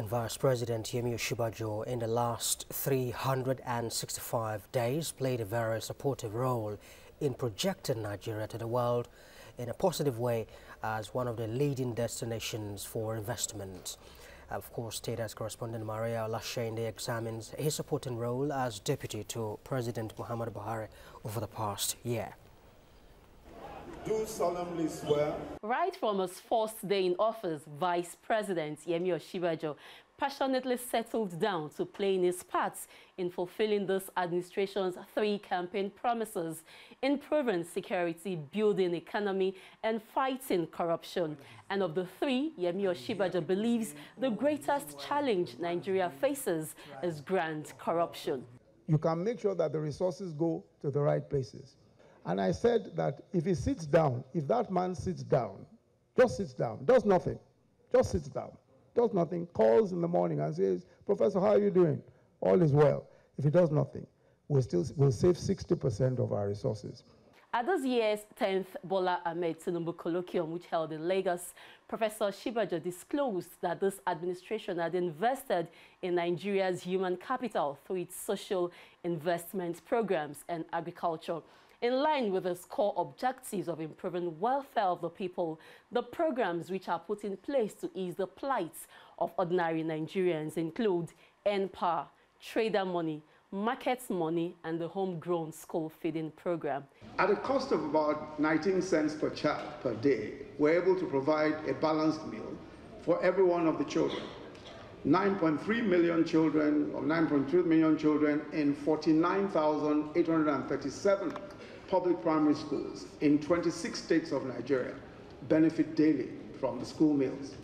And Vice President Yemi Osinbajo, in the last 365 days, played a very supportive role in projecting Nigeria to the world in a positive way as one of the leading destinations for investment. Of course, State correspondent Maria Olasheinde examines his supporting role as deputy to President Muhammadu Buhari over the past year. Do solemnly swear. Right from his first day in office, Vice President Yemi Osinbajo passionately settled down to playing his part in fulfilling this administration's 3 campaign promises: improving security, building economy, and fighting corruption. And of the 3, Yemi Osinbajo believes the greatest challenge Nigeria faces is grand corruption. You can make sure that the resources go to the right places. And I said that if he sits down, if that man sits down, just sits down, does nothing, just sits down, does nothing, calls in the morning and says, "Professor, how are you doing? All is well." If he does nothing, we'll save 60% of our resources. At this year's 10th Bola Ahmed Tinubu colloquium, which held in Lagos, Professor Osinbajo disclosed that this administration had invested in Nigeria's human capital through its social investment programs and agriculture. In line with its core objectives of improving welfare of the people, the programs which are put in place to ease the plight of ordinary Nigerians include N-Power, Trader Money, Market Money, and the Homegrown School Feeding Program. At a cost of about 19 cents per child per day, we're able to provide a balanced meal for every one of the children. 9.3 million children, or 9.2 million children in 49,837 public primary schools in 26 states of Nigeria benefit daily from the school meals.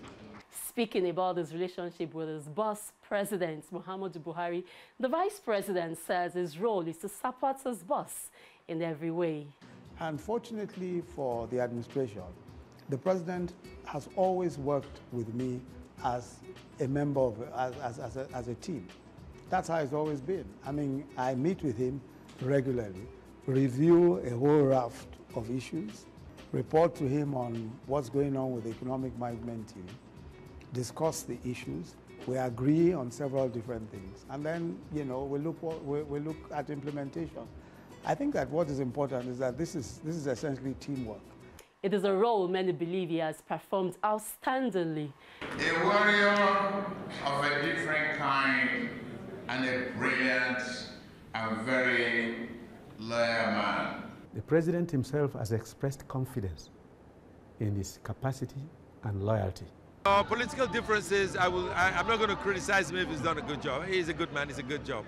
Speaking about his relationship with his boss, President Muhammadu Buhari, the Vice President says his role is to support his boss in every way. Unfortunately for the administration, the President has always worked with me as a member of, as a team. That's how it's always been. I mean, I meet with him regularly, review a whole raft of issues, report to him on what's going on with the economic management team, discuss the issues, we agree on several different things, and then, you know, we look at implementation. I think that what is important is that this is essentially teamwork. It is a role many believe he has performed outstandingly. A warrior of a different kind and a brilliant and very loyal man. The President himself has expressed confidence in his capacity and loyalty. Political differences, I'm not going to criticize him if he's done a good job. He's a good man, he's a good job.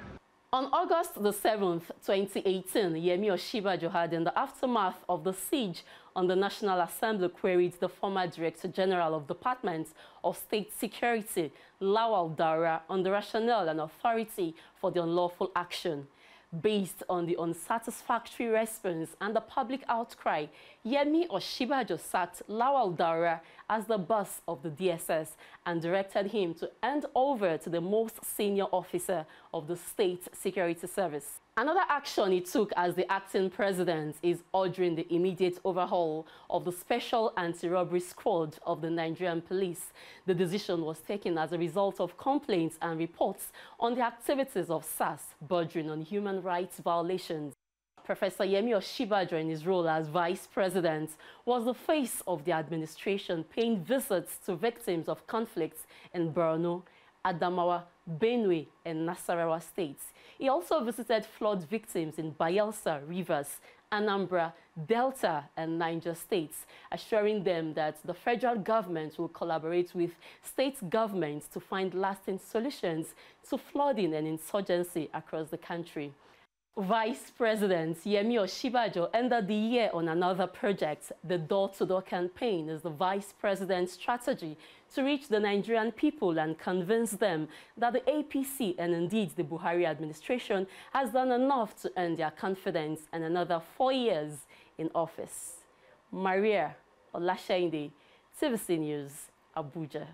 On August the 7th, 2018, Yemi Osinbajo had, in the aftermath of the siege on the National Assembly, queried the former Director General of Department of State Security, Lawal Daura, on the rationale and authority for the unlawful action. Based on the unsatisfactory response and the public outcry, Yemi Osinbajo sacked Lawal Daura as the boss of the DSS and directed him to hand over to the most senior officer of the State Security Service. Another action he took as the acting president is ordering the immediate overhaul of the Special Anti-Robbery Squad of the Nigerian Police. The decision was taken as a result of complaints and reports on the activities of SARS bordering on human rights violations. Professor Yemi Osinbajo, in his role as vice president, was the face of the administration, paying visits to victims of conflicts in Borno, Adamawa, Benue, and Nasarawa states. He also visited flood victims in Bayelsa, Rivers, Anambra, Delta, and Niger states, assuring them that the federal government will collaborate with state governments to find lasting solutions to flooding and insurgency across the country. Vice President Yemi Osinbajo ended the year on another project. The door-to-door campaign is the Vice President's strategy to reach the Nigerian people and convince them that the APC and indeed the Buhari administration has done enough to earn their confidence and another 4 years in office. Maria Olasheinde, TVC News, Abuja.